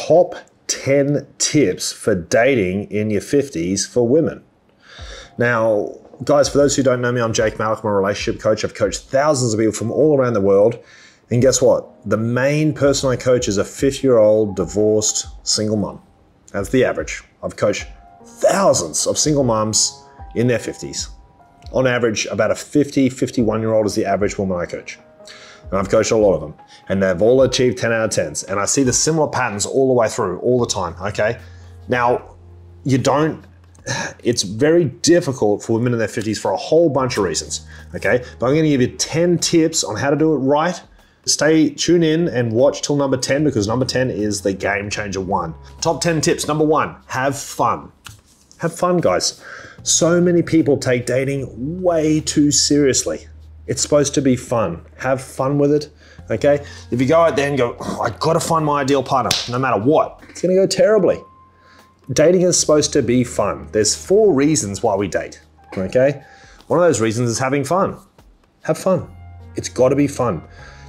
top 10 tips for dating in your 50s for women. Now, guys, for those who don't know me, I'm Jake Maddock. I'm a relationship coach. I've coached thousands of people from all around the world. And guess what? The main person I coach is a 50-year-old divorced single mom. That's the average. I've coached thousands of single moms in their 50s. On average, about a 50, 51-year-old is the average woman I coach. And I've coached a lot of them. And they've all achieved 10 out of 10s. And I see the similar patterns all the way through, all the time, okay? Now, it's very difficult for women in their 50s for a whole bunch of reasons, okay? But I'm gonna give you 10 tips on how to do it right. Tune in and watch till number 10 because number 10 is the game changer one. Top 10 tips. Number 1, have fun. Have fun, guys. So many people take dating way too seriously. It's supposed to be fun. Have fun with it, okay? If you go out there and go, oh, I gotta find my ideal partner, no matter what, it's gonna go terribly. Dating is supposed to be fun. There's 4 reasons why we date, okay? One of those reasons is having fun. Have fun. It's gotta be fun.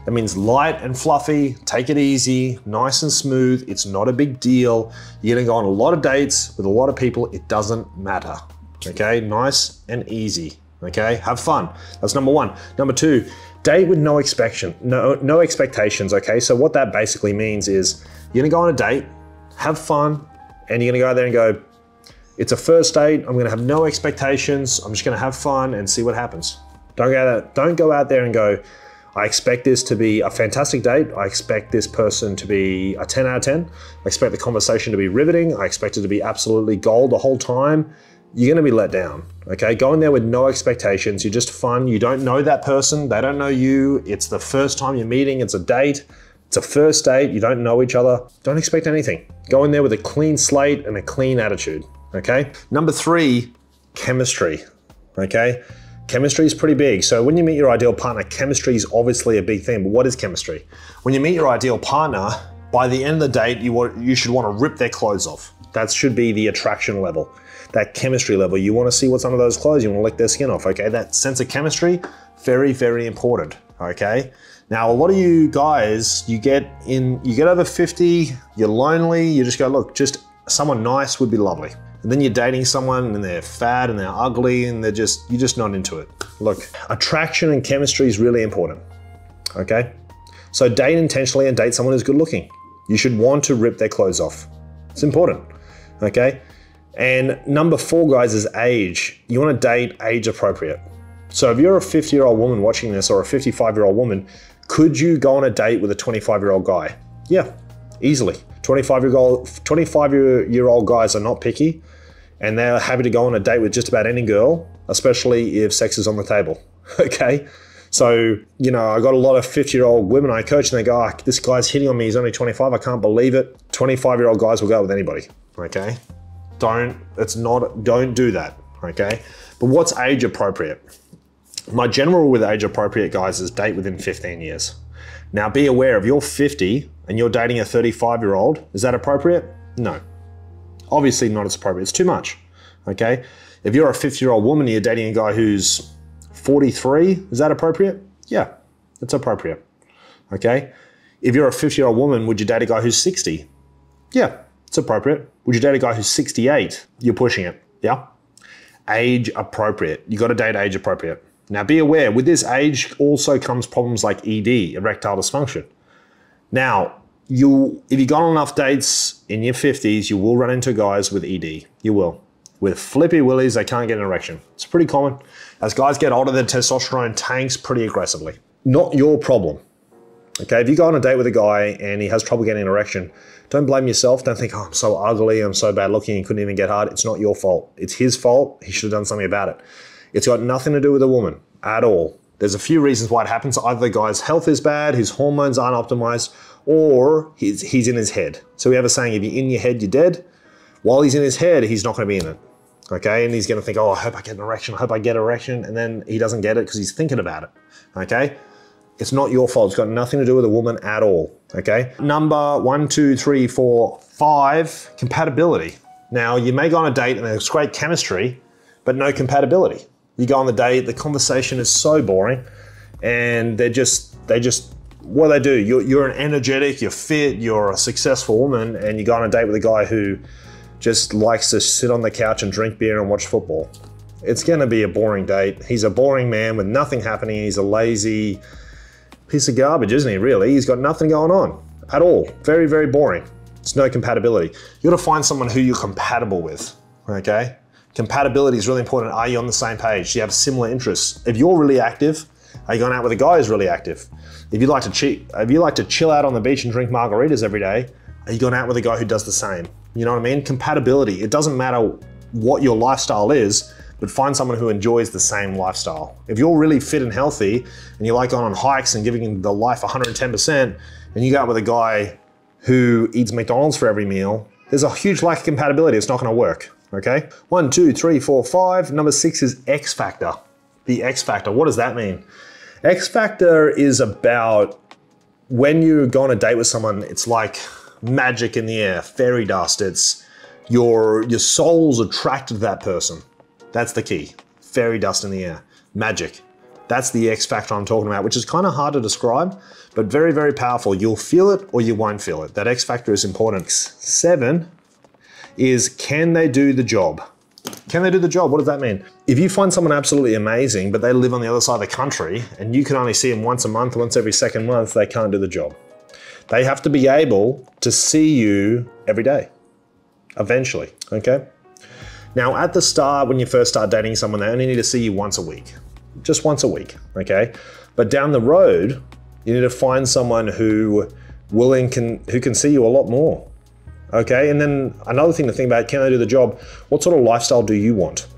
That means light and fluffy, take it easy, nice and smooth. It's not a big deal. You're gonna go on a lot of dates with a lot of people. It doesn't matter, okay? Nice and easy, okay? Have fun. That's number 1. Number 2, date with no expectations, okay? So what that basically means is you're gonna go on a date, have fun, and you're gonna go out there and go, it's a first date, I'm gonna have no expectations, I'm just gonna have fun and see what happens. Don't go out there and go, I expect this to be a fantastic date. I expect this person to be a 10 out of 10. I expect the conversation to be riveting. I expect it to be absolutely gold the whole time. You're gonna be let down, okay? Go in there with no expectations. You're just fun. You don't know that person. They don't know you. It's the first time you're meeting. It's a date. It's a first date. You don't know each other. Don't expect anything. Go in there with a clean slate and a clean attitude, okay? Number 3, chemistry, okay? Chemistry is pretty big. So when you meet your ideal partner, chemistry is obviously a big thing, but what is chemistry? When you meet your ideal partner, by the end of the date, you should want to rip their clothes off. That should be the attraction level, that chemistry level. You want to see what's under those clothes. You want to lick their skin off, okay? That sense of chemistry, very, very important, okay? Now, a lot of you guys, you get over 50, you're lonely, you just go, look, just someone nice would be lovely. And then you're dating someone and they're fat and they're ugly and you're just not into it. Look, attraction and chemistry is really important, okay? So date intentionally and date someone who's good looking. You should want to rip their clothes off. It's important, okay? And number 4, guys, is age. You wanna date age appropriate. So if you're a 50-year-old woman watching this or a 55-year-old woman, could you go on a date with a 25-year-old guy? Yeah, easily. 25-year-old guys are not picky and they're happy to go on a date with just about any girl, especially if sex is on the table, okay? So, you know, I got a lot of 50-year-old women I coach and they go, oh, this guy's hitting on me, he's only 25, I can't believe it. 25-year-old guys will go with anybody, okay? Don't do that, okay? But what's age appropriate? My general rule with age appropriate, guys, is date within 15 years. Now be aware, if you're 50 and you're dating a 35-year-old, is that appropriate? No. Obviously not as appropriate, it's too much, okay? If you're a 50-year-old woman and you're dating a guy who's 43, is that appropriate? Yeah, it's appropriate, okay? If you're a 50-year-old woman, would you date a guy who's 60? Yeah, it's appropriate. Would you date a guy who's 68? You're pushing it, yeah? Age appropriate, you gotta date age appropriate. Now be aware, with this age also comes problems like ED, erectile dysfunction. Now, if you go on enough dates in your 50s, you will run into guys with ED, you will. With flippy willies, they can't get an erection. It's pretty common. As guys get older, their testosterone tanks pretty aggressively. Not your problem, okay? If you go on a date with a guy and he has trouble getting an erection, don't blame yourself. Don't think, oh, I'm so ugly, I'm so bad looking, he couldn't even get hard. It's not your fault. It's his fault. He should have done something about it. It's got nothing to do with a woman at all. There's a few reasons why it happens. Either the guy's health is bad, his hormones aren't optimized, or he's in his head. So we have a saying, if you're in your head, you're dead. While he's in his head, he's not gonna be in it, okay? And he's gonna think, oh, I hope I get an erection, I hope I get an erection, and then he doesn't get it because he's thinking about it, okay? It's not your fault. It's got nothing to do with a woman at all, okay? Number 1, 2, 3, 4, 5, compatibility. Now, you may go on a date and there's great chemistry, but no compatibility. You go on the date, the conversation is so boring, and they just what do they do? You're an energetic, you're fit, you're a successful woman, and you go on a date with a guy who just likes to sit on the couch and drink beer and watch football. It's gonna be a boring date. He's a boring man with nothing happening. He's a lazy piece of garbage, isn't he, really? He's got nothing going on at all. Very, very boring. It's no compatibility. You gotta find someone who you're compatible with, okay? Compatibility is really important. Are you on the same page? Do you have similar interests? If you're really active, are you going out with a guy who's really active? If you like to chill out on the beach and drink margaritas every day, are you going out with a guy who does the same? You know what I mean? Compatibility. It doesn't matter what your lifestyle is, but find someone who enjoys the same lifestyle. If you're really fit and healthy and you like going on hikes and giving the life 110%, and you go out with a guy who eats McDonald's for every meal, there's a huge lack of compatibility. It's not going to work, okay? 1, 2, 3, 4, 5. Number 6 is X factor. The X factor, what does that mean? X factor is about when you go on a date with someone, it's like magic in the air, fairy dust. It's your soul's attracted to that person. That's the key. Fairy dust in the air, magic. That's the X factor I'm talking about, which is kind of hard to describe, but very, very powerful. You'll feel it or you won't feel it. That X factor is important. 7 is, can they do the job? Can they do the job? What does that mean? If you find someone absolutely amazing, but they live on the other side of the country and you can only see them once a month, once every second month, they can't do the job. They have to be able to see you every day, eventually, okay? Now, at the start, when you first start dating someone, they only need to see you once a week, just once a week, okay? But down the road, you need to find someone who can see you a lot more, okay? And then another thing to think about, can they do the job? What sort of lifestyle do you want?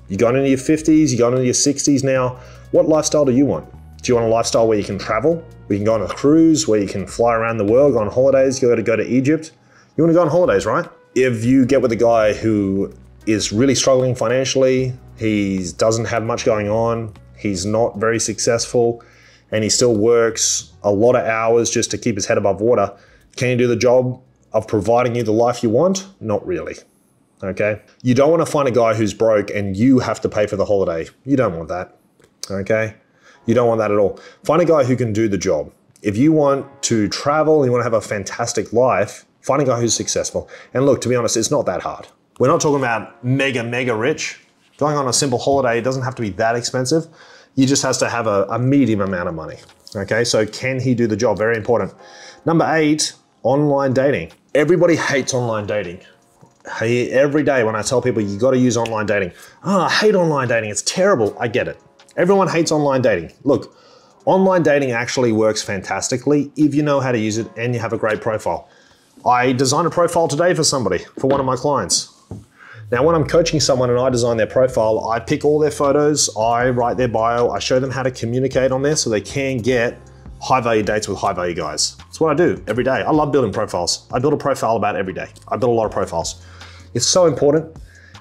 You going into your 50s, you going into your 60s now, what lifestyle do you want? Do you want a lifestyle where you can travel, where you can go on a cruise, where you can fly around the world, go on holidays, go to Egypt? You want to go on holidays, right? If you get with a guy who is really struggling financially, he doesn't have much going on, he's not very successful, and he still works a lot of hours just to keep his head above water, can he do the job of providing you the life you want? Not really, okay? You don't want to find a guy who's broke and you have to pay for the holiday. You don't want that, okay? You don't want that at all. Find a guy who can do the job. If you want to travel and you want to have a fantastic life, find a guy who's successful. And look, to be honest, it's not that hard. We're not talking about mega rich. Going on a simple holiday, it doesn't have to be that expensive. You just has to have a medium amount of money, okay? So can he do the job? Very important. Number 8, online dating. Everybody hates online dating. Hey, every day when I tell people you got to use online dating, oh, I hate online dating, it's terrible. I get it. Everyone hates online dating. Look, online dating actually works fantastically if you know how to use it and you have a great profile. I designed a profile today for somebody, for one of my clients. Now, when I'm coaching someone and I design their profile, I pick all their photos, I write their bio, I show them how to communicate on there so they can get high value dates with high value guys. That's what I do every day. I love building profiles. I build a profile about every day. I build a lot of profiles. It's so important.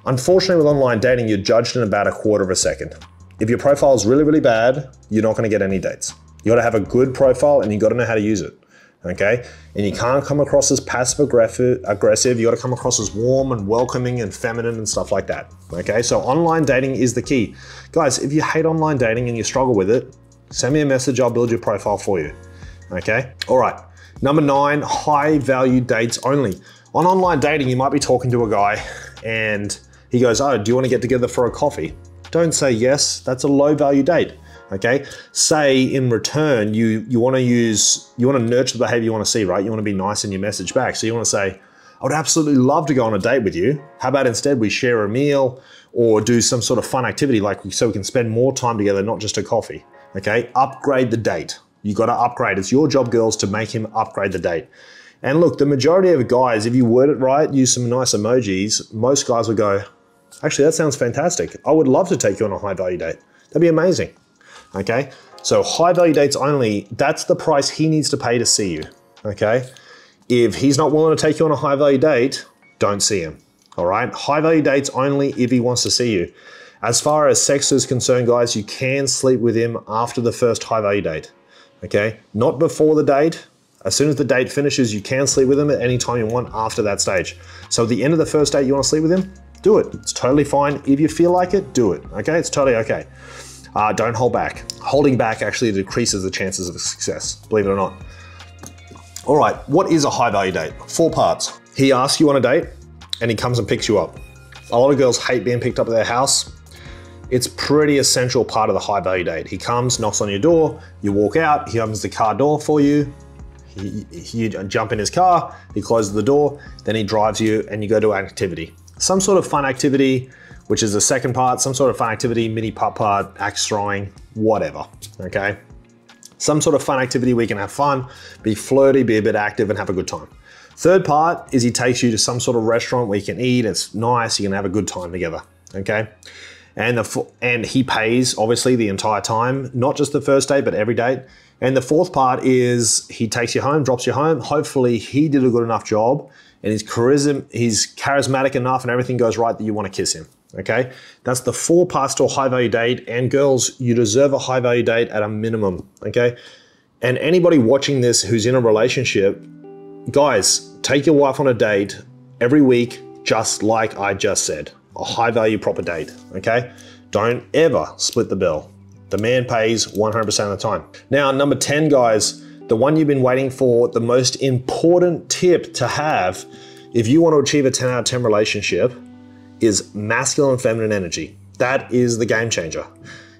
Unfortunately, with online dating, you're judged in about a quarter of a second. If your profile is really, really bad, you're not gonna get any dates. You gotta have a good profile and you gotta know how to use it. Okay? And you can't come across as passive aggressive. You gotta come across as warm and welcoming and feminine and stuff like that. Okay? So online dating is the key. Guys, if you hate online dating and you struggle with it, send me a message, I'll build your profile for you. Okay? All right. Number 9, high value dates only. On online dating, you might be talking to a guy and he goes, oh, do you wanna get together for a coffee? Don't say yes, that's a low value date. Okay, say in return, you want to nurture the behavior you want to see, right? You want to be nice in your message back. So you want to say, I would absolutely love to go on a date with you. How about instead we share a meal or do some sort of fun activity so we can spend more time together, not just a coffee. Okay, upgrade the date. You got to upgrade. It's your job, girls, to make him upgrade the date. And look, the majority of guys, if you word it right, use some nice emojis, most guys will go, actually, that sounds fantastic. I would love to take you on a high value date. That'd be amazing. Okay, so high value dates only, that's the price he needs to pay to see you, okay? If he's not willing to take you on a high value date, don't see him, all right? High value dates only if he wants to see you. As far as sex is concerned, guys, you can sleep with him after the first high value date, okay? Not before the date. As soon as the date finishes, you can sleep with him at any time you want after that stage. So at the end of the first date, you wanna sleep with him? Do it, it's totally fine. If you feel like it, do it, okay? It's totally okay. Don't hold back. Holding back actually decreases the chances of success, believe it or not. All right, what is a high value date? 4 parts. He asks you on a date and he comes and picks you up. A lot of girls hate being picked up at their house. It's pretty essential part of the high value date. He comes, knocks on your door, you walk out, he opens the car door for you, you jump in his car, he closes the door, then he drives you and you go to an activity. Some sort of fun activity, which is the second part, some sort of fun activity, mini putt-putt, axe throwing, whatever, okay? Some sort of fun activity where you can have fun, be flirty, be a bit active and have a good time. Third part is he takes you to some sort of restaurant where you can eat, it's nice, you can have a good time together, okay? And he pays, obviously, the entire time, not just the first date, but every date. And the fourth part is he takes you home, drops you home. Hopefully he did a good enough job and he's charismatic enough and everything goes right that you want to kiss him, okay? That's the 4 parts to a high value date. And girls, you deserve a high value date at a minimum, okay? And anybody watching this who's in a relationship, guys, take your wife on a date every week, just like I just said. A high value proper date, okay? Don't ever split the bill. The man pays 100% of the time. Now, number 10, guys, the one you've been waiting for, the most important tip to have if you want to achieve a 10 out of 10 relationship is masculine and feminine energy. That is the game changer.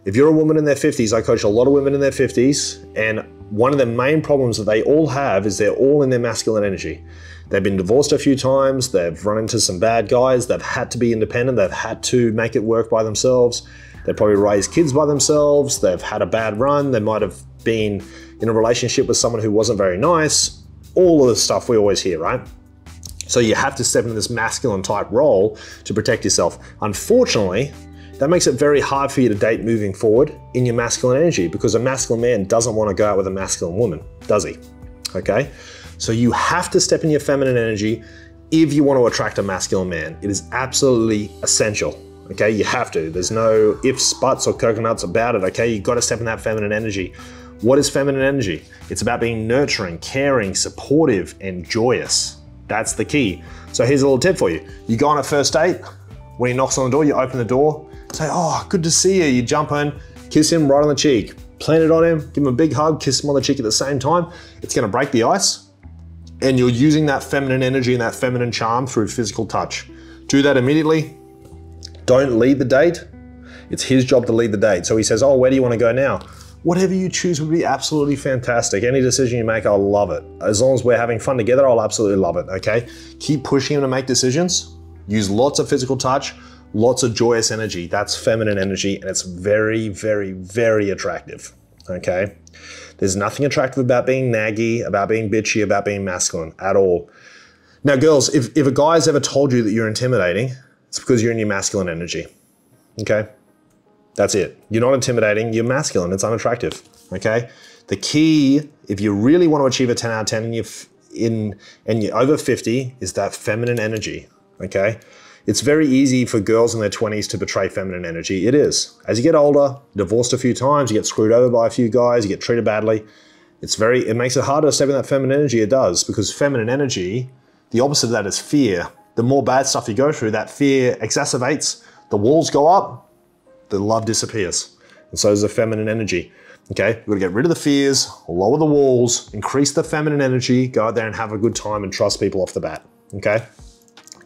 If you're a woman in their 50s, I coach a lot of women in their 50s, and one of the main problems that they all have is they're all in their masculine energy. They've been divorced a few times, they've run into some bad guys, they've had to be independent, they've had to make it work by themselves, they probably raised kids by themselves, they've had a bad run, they might have been in a relationship with someone who wasn't very nice, all of the stuff we always hear, right? So you have to step into this masculine type role to protect yourself. Unfortunately, that makes it very hard for you to date moving forward in your masculine energy because a masculine man doesn't want to go out with a masculine woman, does he? Okay? So you have to step in your feminine energy if you want to attract a masculine man. It is absolutely essential, okay? You have to. There's no ifs, buts, or coconuts about it, okay? You've got to step in that feminine energy. What is feminine energy? It's about being nurturing, caring, supportive, and joyous. That's the key. So here's a little tip for you. You go on a first date, when he knocks on the door, you open the door, say, oh, good to see you. You jump in, kiss him right on the cheek, plant it on him, give him a big hug, kiss him on the cheek at the same time. It's gonna break the ice. And you're using that feminine energy and that feminine charm through physical touch. Do that immediately. Don't lead the date. It's his job to lead the date. So he says, oh, where do you want to go now? Whatever you choose would be absolutely fantastic. Any decision you make, I'll love it. As long as we're having fun together, I'll absolutely love it, okay? Keep pushing him to make decisions. Use lots of physical touch, lots of joyous energy. That's feminine energy, and it's very, very, very attractive, okay? There's nothing attractive about being naggy, about being bitchy, about being masculine at all. Now, girls, if a guy's ever told you that you're intimidating, it's because you're in your masculine energy, okay? That's it. You're not intimidating, you're masculine, it's unattractive, okay? The key, if you really want to achieve a 10 out of 10 and you're over 50, is that feminine energy, okay? It's very easy for girls in their 20s to portray feminine energy. It is. As you get older, divorced a few times, you get screwed over by a few guys, you get treated badly. It makes it harder to step in that feminine energy. It does, because feminine energy, the opposite of that is fear. The more bad stuff you go through, that fear exacerbates, the walls go up, the love disappears. And so does the feminine energy. Okay, we've got to get rid of the fears, lower the walls, increase the feminine energy, go out there and have a good time and trust people off the bat, okay?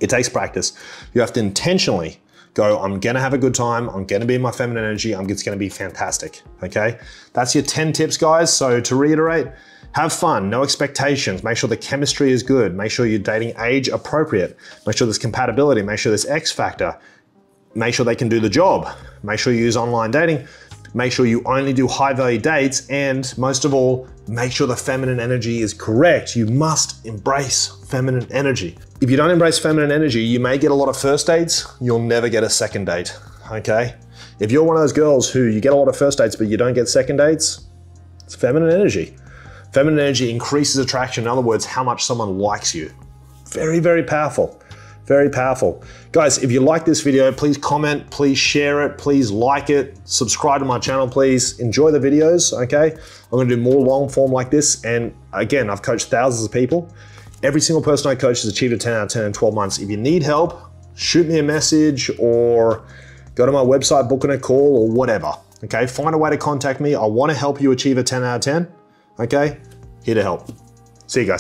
It takes practice. You have to intentionally go, I'm gonna have a good time, I'm gonna be in my feminine energy, it's gonna be fantastic, okay? That's your 10 tips, guys. So to reiterate, have fun, no expectations, make sure the chemistry is good, make sure you're dating age appropriate, make sure there's compatibility, make sure there's X factor, make sure they can do the job, make sure you use online dating, make sure you only do high value dates, and most of all, make sure the feminine energy is correct. You must embrace feminine energy. If you don't embrace feminine energy, you may get a lot of first dates, you'll never get a second date, okay? If you're one of those girls who you get a lot of first dates, but you don't get second dates, it's feminine energy. Feminine energy increases attraction. In other words, how much someone likes you. Very, very powerful. Very powerful. Guys, if you like this video, please comment, please share it, please like it, subscribe to my channel, please. Enjoy the videos, okay? I'm gonna do more long form like this. And again, I've coached thousands of people. Every single person I coach has achieved a 10 out of 10 in 12 months. If you need help, shoot me a message or go to my website, book in a call or whatever, Okay, find a way to contact me. I want to help you achieve a 10 out of 10. Okay, here to help. See you guys.